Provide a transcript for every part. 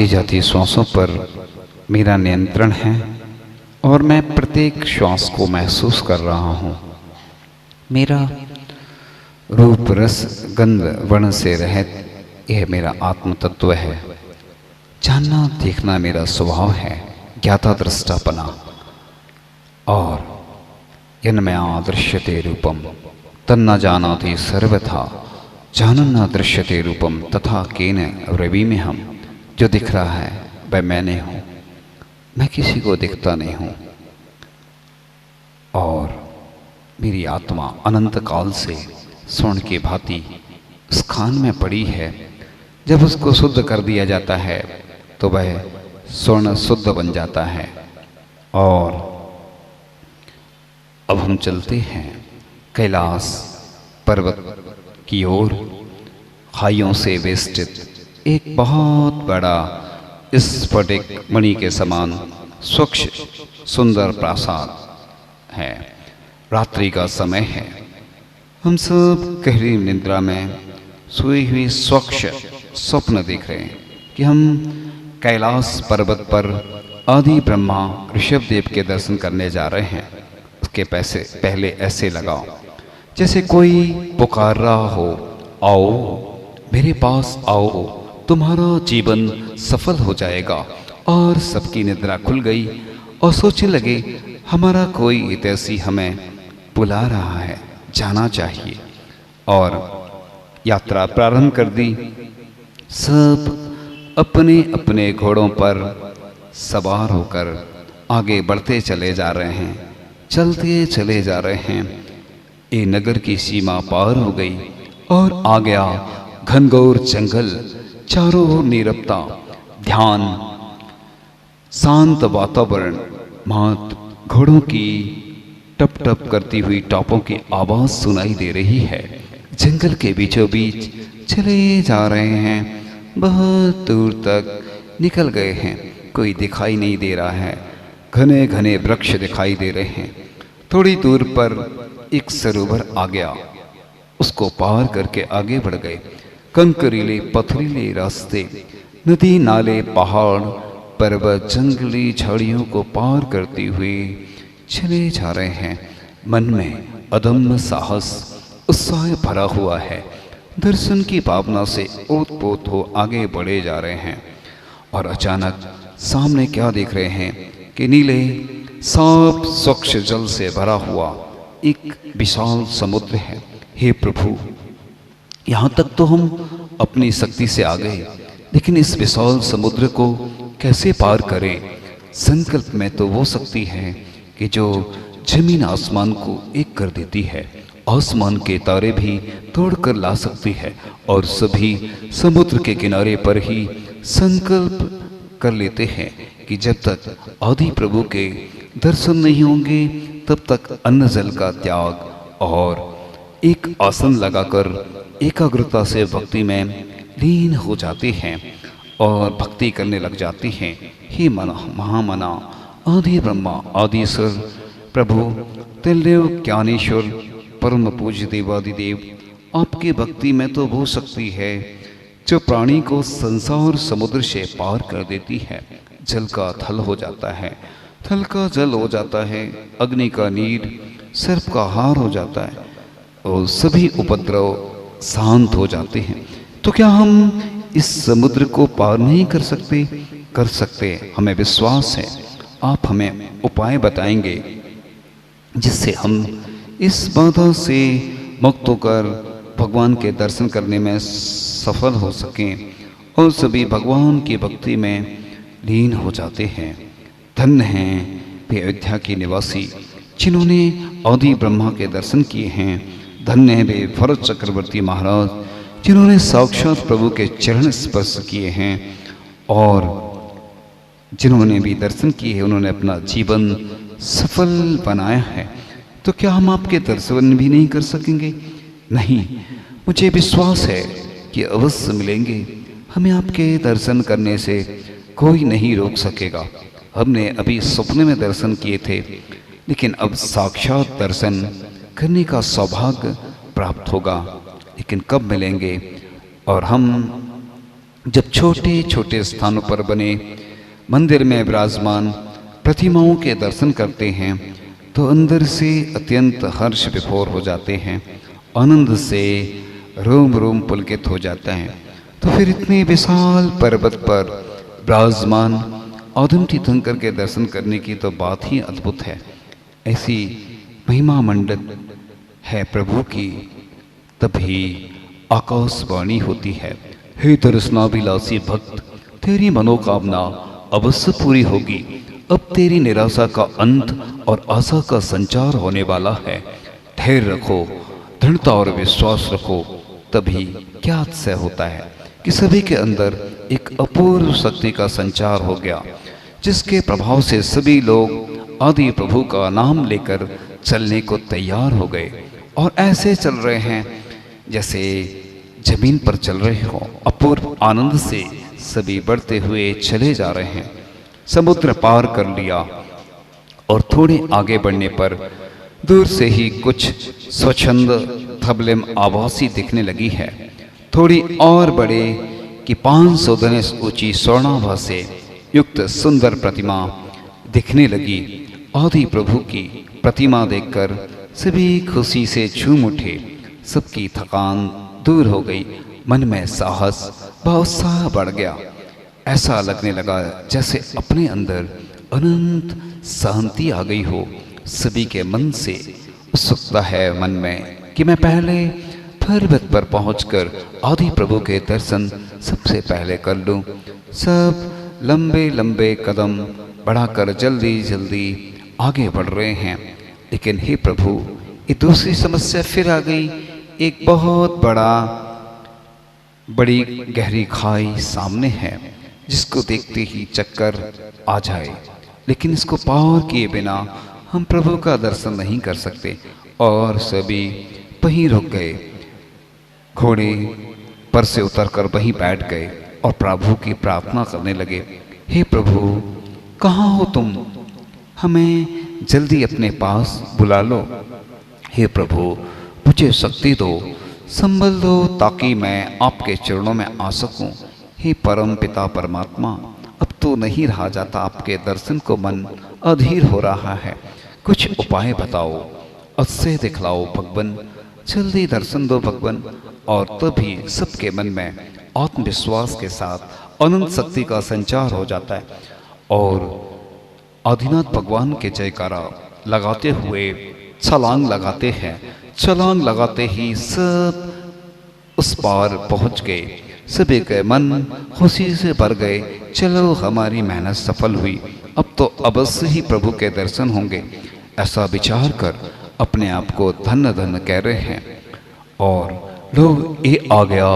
जाती श्वासों पर मेरा नियंत्रण है और मैं प्रत्येक श्वास को महसूस कर रहा हूँ। मेरा रूप रस गंध वर्ण से रहित यह मेरा आत्म तत्व है। जानना देखना मेरा स्वभाव है, ज्ञाता दृष्टापना। और यन्मया दृश्यते रूपम तन्न जानाति सर्वथा जानन न दृश्यते रूपम तथा केन ब्रवीमि हम। जो दिख रहा है वह मैंने हूँ, मैं किसी को दिखता नहीं हूँ। और मेरी आत्मा अनंत काल से स्वर्ण की भांति उस खान में पड़ी है। जब उसको शुद्ध कर दिया जाता है तो वह स्वर्ण शुद्ध बन जाता है। और अब हम चलते हैं कैलाश पर्वत की ओर। खाइयों से वेष्टित एक बहुत बड़ा स्फटिक मणि के समान स्वच्छ सुंदर प्रासाद है। रात्रि का समय है। हम सब गहरी निद्रा में सोई हुई स्वच्छ स्वप्न देख रहे हैं कि हम कैलाश पर्वत पर आदि ब्रह्मा ऋषभदेव के दर्शन करने जा रहे हैं। उसके पहले ऐसे लगाओ जैसे कोई पुकार रहा हो, आओ मेरे पास आओ, तुम्हारा जीवन सफल हो जाएगा। और सबकी निद्रा खुल गई और सोचने लगे हमारा कोई हितैषी हमें बुला रहा है, जाना चाहिए। और यात्रा प्रारंभ कर दी। सब अपने अपने घोड़ों पर सवार होकर आगे बढ़ते चले जा रहे हैं, चलते चले जा रहे हैं। ये नगर की सीमा पार हो गई और आ गया घनघोर जंगल, चारों ओर नीरवता, ध्यान, शांत वातावरण। मात घोड़ों की टप टप करती हुई टापों की आवाज सुनाई दे रही है। जंगल के बीचों बीच चले जा रहे हैं, बहुत दूर तक निकल गए हैं, कोई दिखाई नहीं दे रहा है। घने घने वृक्ष दिखाई दे रहे हैं। थोड़ी दूर पर एक सरोवर आ गया, उसको पार करके आगे बढ़ गए। कंकरीले पथरीले रास्ते, नदी नाले, पहाड़ पर्वत, जंगली झाड़ियों को पार करते हुए चले जा रहे हैं। मन में अदम्य साहस उत्साह भरा हुआ है। दर्शन की भावना से ओतप्रोत हो आगे बढ़े जा रहे हैं। और अचानक सामने क्या देख रहे हैं कि नीले साफ स्वच्छ जल से भरा हुआ एक विशाल समुद्र है। हे प्रभु, यहाँ तक तो हम अपनी शक्ति से आ गए, लेकिन इस विशाल समुद्र को कैसे पार करें? संकल्प में तो वो शक्ति है कि जो जमीन आसमान को एक कर देती है, आसमान के तारे भी तोड़कर ला सकती है। और सभी समुद्र के किनारे पर ही संकल्प कर लेते हैं कि जब तक आदि प्रभु के दर्शन नहीं होंगे तब तक अन्न जल का त्याग। और एक आसन लगाकर एकाग्रता से भक्ति में लीन हो जाते हैं और भक्ति करने लग जाती हैं। हे मना महामना आदि ब्रह्मा आदिश्वर प्रभु तिलदेव ज्ञानेश्वर परम पूज्य देवादिदेव, आपकी भक्ति में तो वो शक्ति है जो प्राणी को संसार समुद्र से पार कर देती है। जल का थल हो जाता है, थल का जल हो जाता है, अग्नि का नीर, सर्प का हार हो जाता है और सभी उपद्रव शांत हो जाते हैं। तो क्या हम इस समुद्र को पार नहीं कर सकते? कर सकते, हमें विश्वास है। आप हमें उपाय बताएंगे जिससे हम इस बाधा से मुक्त होकर भगवान के दर्शन करने में सफल हो सकें और सभी भगवान की भक्ति में लीन हो जाते हैं। धन्य हैं वे अयोध्या के निवासी जिन्होंने आदि ब्रह्मा के दर्शन किए हैं। धन्य है वे भरत चक्रवर्ती महाराज जिन्होंने साक्षात प्रभु के चरण स्पर्श किए हैं। और जिन्होंने भी दर्शन किए हैं उन्होंने अपना जीवन सफल बनाया है। तो क्या हम आपके दर्शन भी नहीं कर सकेंगे? नहीं, मुझे विश्वास है कि अवश्य मिलेंगे। हमें आपके दर्शन करने से कोई नहीं रोक सकेगा। हमने अभी सपने में दर्शन किए थे, लेकिन अब साक्षात दर्शन करने का सौभाग्य प्राप्त होगा। लेकिन कब मिलेंगे? और हम जब छोटे छोटे स्थानों पर बने मंदिर में विराजमान प्रतिमाओं के दर्शन करते हैं तो अंदर से अत्यंत हर्ष विभोर हो जाते हैं, आनंद से रोम रोम पुलकित हो जाता है। तो फिर इतने विशाल पर्वत पर विराजमान औधम तीर्थंकर के दर्शन करने की तो बात ही अद्भुत है। ऐसी महिमा मंडित है प्रभु की। तभी आकाशवाणी होती है, हे दर्शनाभिलाषी भक्त, तेरी मनोकामना अवश्य पूरी होगी। अब तेरी निराशा का अंत और आशा का संचार होने वाला है। धैर्य रखो, दृढ़ता और विश्वास रखो। तभी क्या अतिशय होता है कि सभी के अंदर एक अपूर्व शक्ति का संचार हो गया, जिसके प्रभाव से सभी लोग आदि प्रभु का नाम लेकर चलने को तैयार हो गए और ऐसे चल रहे हैं जैसे जमीन पर चल रहे हो। अपूर्व आनंद से सभी बढ़ते हुए चले जा रहे हैं। समुद्र पार कर लिया और थोड़े आगे बढ़ने पर दूर से ही कुछ स्वच्छंद धबलिम आवासी दिखने लगी है। थोड़ी और बड़े कि 500 धनुष ऊंची स्वर्णाभा से युक्त सुंदर प्रतिमा दिखने लगी। आदि प्रभु की प्रतिमा देखकर सभी खुशी से झूम उठे। सबकी थकान दूर हो गई, मन में साहस व उत्साह बढ़ गया। ऐसा लगने लगा जैसे अपने अंदर अनंत शांति आ गई हो। सभी के मन से उत्सुकता है मन में कि मैं पहले पर्वत पर पहुंचकर आदि प्रभु के दर्शन सबसे पहले कर लूं। सब लंबे लंबे कदम बढ़ाकर जल्दी जल्दी आगे बढ़ रहे हैं। लेकिन हे प्रभु, ये दूसरी समस्या फिर आ गई। एक बहुत बड़ी गहरी खाई सामने है, जिसको देखते ही चक्कर आ जाए। लेकिन इसको पार किए बिना हम प्रभु का दर्शन नहीं कर सकते। और सभी वहीं रुक गए, घोड़े पर से उतरकर वहीं बैठ गए और प्रभु की प्रार्थना करने लगे। हे प्रभु, कहाँ हो तुम? हमें जल्दी अपने पास बुला लो। हे प्रभु, मुझे शक्ति दो, संबल दो, ताकि मैं आपके चरणों में आ सकूं। हे परम पिता परमात्मा, अब तो नहीं रहा जाता, आपके दर्शन को मन अधीर हो रहा है। कुछ उपाय बताओ, अवश्य दिखलाओ भगवन, जल्दी दर्शन दो भगवन। और तभी सबके मन में आत्मविश्वास के साथ अनंत शक्ति का संचार हो जाता है और आदिनाथ भगवान के जयकारा लगाते हुए छलांग लगाते हैं। छलांग लगाते ही सब उस पार पहुंच गए। सभी के मन खुशी से भर गए। चलो, हमारी मेहनत सफल हुई, अब तो अवश्य ही प्रभु के दर्शन होंगे। ऐसा विचार कर अपने आप को धन्य धन्य कह रहे हैं। और लोग ये आ गया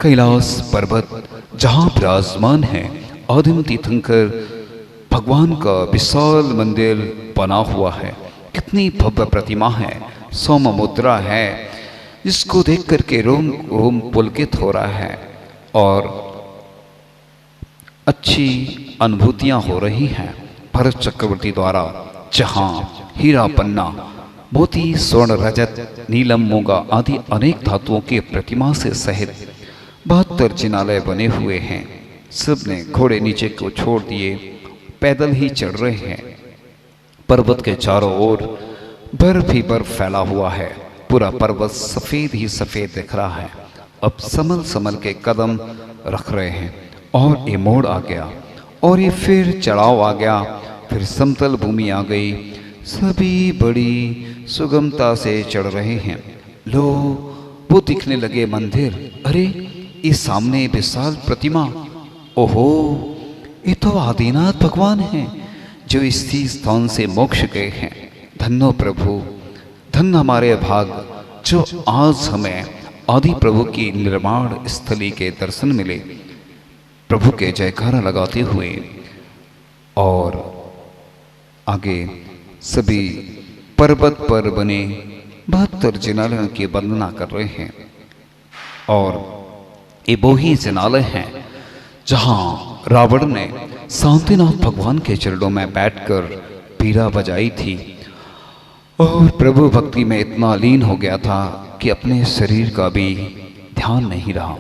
कैलाश पर्वत, जहाँ विराजमान है आदिम तीर्थंकर भगवान का विशाल मंदिर बना हुआ है। कितनी भव्य प्रतिमा है, सोम मुद्रा है, जिसको देख करके रोम रोम पुलकित हो रहा है और अच्छी अनुभूतियां हो रही हैं। भरत चक्रवर्ती द्वारा जहाँ हीरा पन्ना, मोती, स्वर्ण, रजत, नीलम, मूंगा आदि अनेक धातुओं की प्रतिमा से सहित 72 जिनालय बने हुए हैं। सब ने घोड़े नीचे को छोड़ दिए, पैदल ही चढ़ रहे हैं। पर्वत के चारों ओर बर्फ ही बर्फ फैला हुआ है। पूरा पर्वत सफेद ही सफेद दिख रहा है। अब संभल संभल के कदम रख रहे हैं और ये मोड़ आ गया और ये फिर चढ़ाव आ गया, फिर समतल भूमि आ गई। सभी बड़ी सुगमता से चढ़ रहे हैं। लो, वो दिखने लगे मंदिर। अरे, ये सामने विशाल प्रतिमा, ओहो, ये तो आदिनाथ भगवान हैं जो इसी स्थान से मोक्ष गए हैं। धन्यो प्रभु, धन्य हमारे भाग जो आज हमें आदि प्रभु की निर्माण स्थली के दर्शन मिले। प्रभु के जयकारा लगाते हुए और आगे सभी पर्वत पर बने 72 जिनालयों की वंदना कर रहे हैं। और ये वो ही जिनालय हैं जहाँ रावण ने शांतिनाथ भगवान के चरणों में बैठकर पीड़ा बजाई थी और प्रभु भक्ति में इतना लीन हो गया था कि अपने शरीर का भी ध्यान नहीं रहा।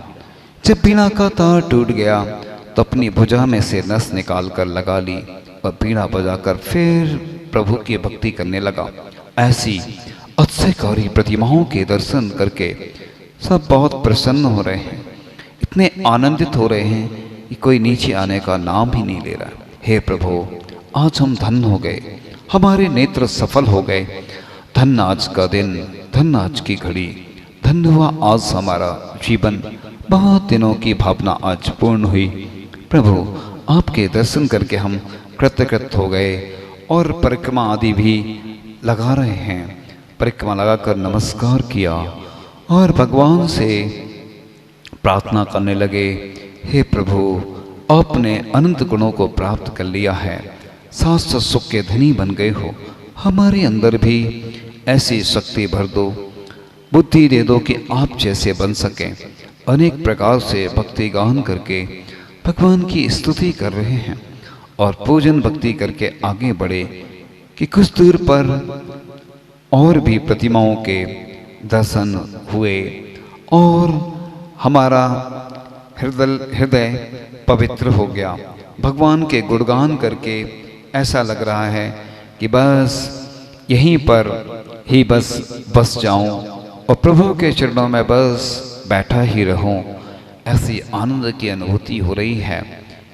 जब बीड़ा का तार टूट गया तो अपनी भुजा में से नस निकाल कर लगा ली और बीड़ा बजाकर फिर प्रभु की भक्ति करने लगा। ऐसी अतिशयकारी प्रतिमाओं के दर्शन करके सब बहुत प्रसन्न हो रहे हैं, इतने आनंदित हो रहे हैं कि कोई नीचे आने का नाम ही नहीं ले रहा। हे प्रभु, आज हम धन्य हो गए, हमारे नेत्र सफल हो गए। धन्य आज का दिन, धन्य आज की घड़ी, धन्य हुआ आज हमारा जीवन। बहुत दिनों की भावना आज पूर्ण हुई। प्रभु, आपके दर्शन करके हम कृतकृत हो गए और परिक्रमा आदि भी लगा रहे हैं। परिक्रमा लगाकर नमस्कार किया और भगवान से प्रार्थना करने लगे, हे प्रभु, आपने अनंत गुणों को प्राप्त कर लिया है, शाश्वत सुख के धनी बन गए हो। हमारे अंदर भी ऐसी शक्ति भर दो, बुद्धि दे दो कि आप जैसे बन सकें। अनेक प्रकार से भक्ति गान करके भगवान की स्तुति कर रहे हैं और पूजन भक्ति करके आगे बढ़े कि कुछ दूर पर और भी प्रतिमाओं के दर्शन हुए और हमारा हृदय पवित्र हो गया। भगवान के गुणगान करके ऐसा लग रहा है कि बस यहीं पर ही बस जाऊं और प्रभु के चरणों में बस बैठा ही रहूं। ऐसी आनंद की अनुभूति हो रही है।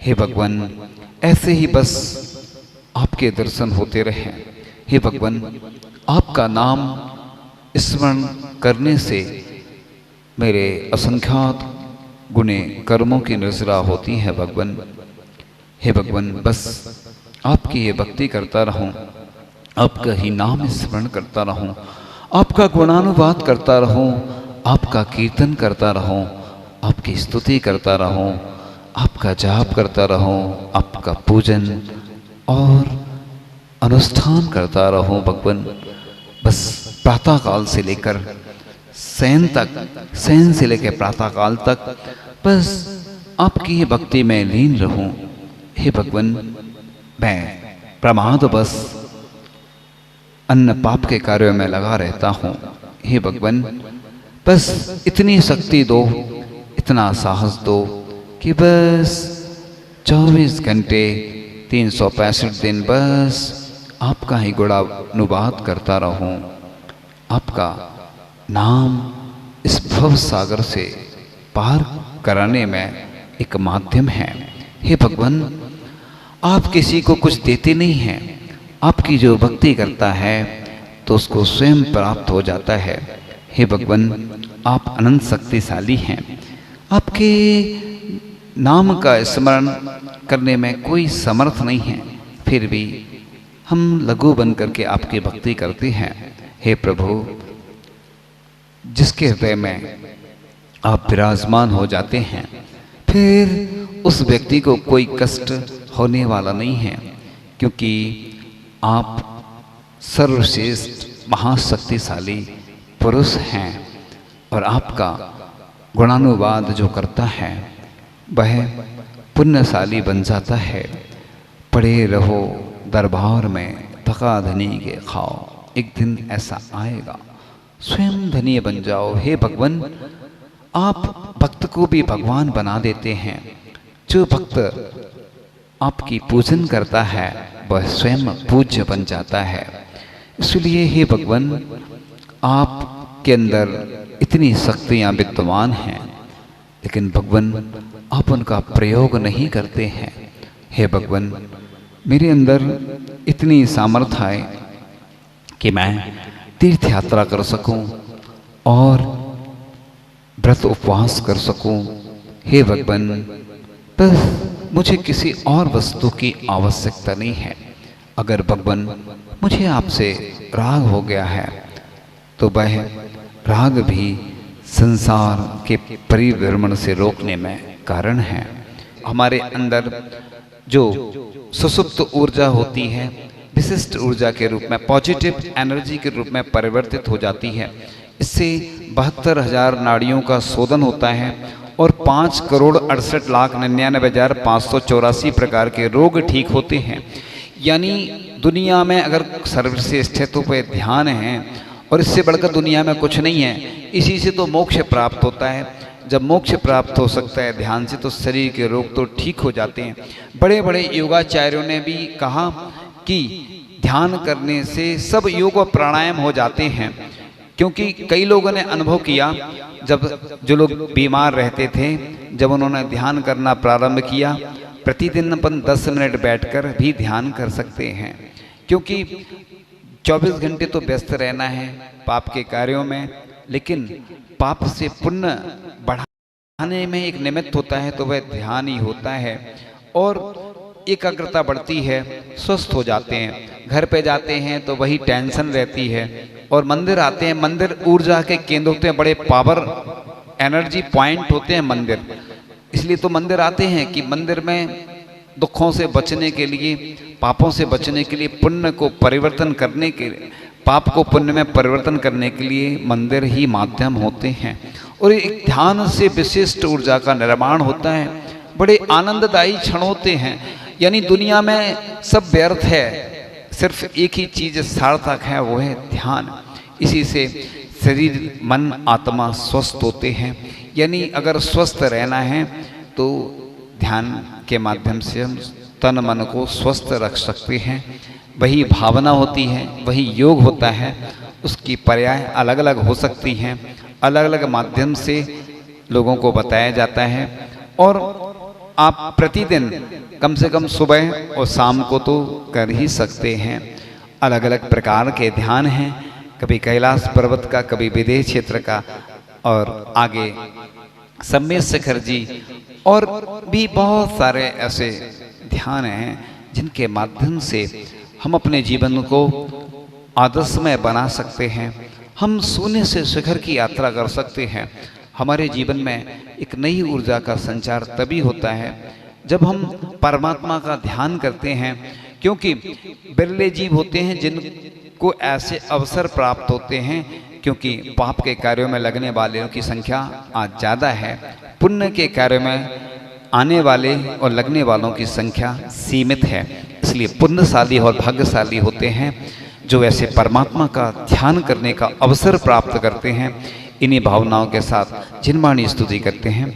हे भगवान, ऐसे ही बस आपके दर्शन होते रहे। हे भगवान, आपका नाम स्मरण करने से मेरे असंख्यात गुणे कर्मों की नजरा होती है। भगवान, हे भगवान, बस आपकी ये भक्ति करता रहूं, आपका ही नाम स्मरण करता रहूं, आपका गुणानुवाद करता रहूं, आपका कीर्तन करता रहूं, आपकी स्तुति करता रहूं, आपका जाप करता रहूं, आपका पूजन और अनुष्ठान करता रहूं। भगवान, बस प्रातः काल से लेकर शयन तक, शयन से लेकर प्रातः काल तक बस आपकी भक्ति में लीन रहूं। हे भगवान, मैं प्रमाद बस अन्न पाप के कार्यों में लगा रहता हूँ। हे भगवान, बस इतनी शक्ति दो, इतना साहस दो कि बस 24 घंटे 365 दिन बस आपका ही गुणानुवाद करता रहूं। आपका नाम इस भव सागर से पार कराने में एक माध्यम है। हे भगवान, आप किसी को कुछ देते नहीं हैं, आपकी जो भक्ति करता है तो उसको स्वयं प्राप्त हो जाता है। हे भगवान, आप अनंत शक्तिशाली हैं। आपके नाम का स्मरण करने में कोई समर्थ नहीं है, फिर भी हम लघु बन करके आपकी भक्ति करते हैं। हे प्रभु, जिसके हृदय में आप विराजमान हो जाते हैं फिर उस व्यक्ति को कोई कष्ट होने वाला नहीं है, क्योंकि आप सर्वश्रेष्ठ महाशक्तिशाली पुरुष हैं और आपका गुणानुवाद जो करता है वह पुण्यशाली बन जाता है। पड़े रहो दरबार में थका धनी के खाओ, एक दिन ऐसा आएगा स्वयं धनी बन जाओ। हे भगवान, आप भक्त को भी भगवान बना देते हैं। जो भक्त आपकी पूजन करता है वह स्वयं पूज्य बन जाता है। इसलिए हे भगवान, आपके अंदर इतनी शक्तियाँ विद्यमान हैं, लेकिन भगवान आप उनका प्रयोग नहीं करते हैं। हे भगवान, मेरे अंदर इतनी सामर्थ्य है कि मैं तीर्थ यात्रा कर सकूं और व्रत उपवास कर सकूं। हे भगवान, बस मुझे किसी और वस्तु की आवश्यकता नहीं है। अगर भगवान मुझे आपसे राग हो गया है तो वह राग भी संसार के परिभ्रमण से रोकने में कारण है। हमारे अंदर जो सुसुप्त ऊर्जा होती है विशिष्ट ऊर्जा के रूप में, पॉजिटिव एनर्जी के रूप में परिवर्तित हो जाती है। इससे 72,000 नाड़ियों का शोधन होता है और 5,68,99,584 प्रकार के रोग ठीक होते हैं। यानी दुनिया में अगर सर्वश्रेष्ठ पे ध्यान है और इससे बढ़कर दुनिया में कुछ नहीं है, इसी से तो मोक्ष प्राप्त होता है। जब मोक्ष प्राप्त हो सकता है ध्यान से, तो शरीर के रोग तो ठीक हो जाते हैं। बड़े बड़े योगाचार्यों ने भी कहा कि ध्यान करने से सब योग और प्राणायाम हो जाते हैं, क्योंकि कई लोगों ने अनुभव किया, जब जो लोग बीमार रहते थे, जब उन्होंने ध्यान करना प्रारंभ किया, प्रतिदिन अपन 10 मिनट बैठकर भी ध्यान कर सकते हैं, क्योंकि 24 घंटे तो व्यस्त रहना है पाप के कार्यों में, लेकिन पाप से पुण्य बढ़ाने में एक निमित्त होता है तो वह ध्यान ही होता है, और एकाग्रता बढ़ती है, स्वस्थ हो जाते हैं। घर पे जाते हैं तो वही टेंशन रहती है, और मंदिर आते हैं, मंदिर ऊर्जा के केंद्र होते हैं, बड़े पावर एनर्जी पॉइंट होते हैं मंदिर। इसलिए तो मंदिर आते हैं कि मंदिर में दुखों से बचने के लिए, पापों से बचने के लिए, पुण्य को परिवर्तन करने के लिए, पाप को पुण्य में परिवर्तन करने के लिए मंदिर ही माध्यम होते हैं। और एक ध्यान से विशिष्ट ऊर्जा का निर्माण होता है, बड़े आनंददायी क्षण होते हैं। यानी दुनिया में सब व्यर्थ है, सिर्फ एक ही चीज सार्थक है, वो है ध्यान। इसी से शरीर मन आत्मा स्वस्थ होते हैं। यानी अगर स्वस्थ रहना है तो ध्यान के माध्यम से हम तन मन को स्वस्थ रख सकते हैं। वही भावना होती है, वही योग होता है, उसकी पर्याय अलग अलग हो सकती हैं, अलग अलग माध्यम से लोगों को बताया जाता है। और आप प्रतिदिन कम से कम सुबह और शाम को तो कर ही सकते हैं। अलग अलग प्रकार के ध्यान हैं, कभी कैलाश पर्वत का, कभी विदेश क्षेत्र का, और आगे सम्मेद शिखर जी, और भी बहुत सारे ऐसे ध्यान हैं जिनके माध्यम से हम अपने जीवन को आदर्शमय बना सकते हैं। हम शून्य से शिखर की यात्रा कर सकते हैं। हमारे जीवन में एक नई ऊर्जा का संचार तभी होता है जब हम परमात्मा का ध्यान करते हैं, क्योंकि बिरले जीव होते हैं जिनको ऐसे अवसर प्राप्त होते हैं, क्योंकि पाप के कार्यों में लगने वालों की संख्या आज ज़्यादा है, पुण्य के कार्यों में आने वाले और लगने वालों की संख्या सीमित है। इसलिए पुण्यशाली और भाग्यशाली होते हैं जो ऐसे परमात्मा का ध्यान करने का अवसर प्राप्त करते हैं। इन्हीं भावनाओं के साथ जिनवाणी स्तुति करते हैं।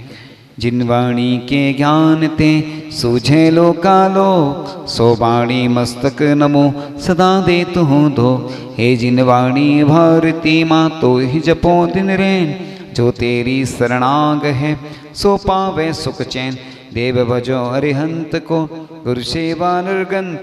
जिनवाणी के ज्ञान ते सूझे लो कालो, सो वाणी मस्तक नमो सदा दे तु दो। हे जिनवाणी भारती माँ तो ही जपो दिन रैन, जो तेरी शरणाग है सो पावे सुख चैन। देव भजो अरिहंत को गुरु सेवा निर्गन,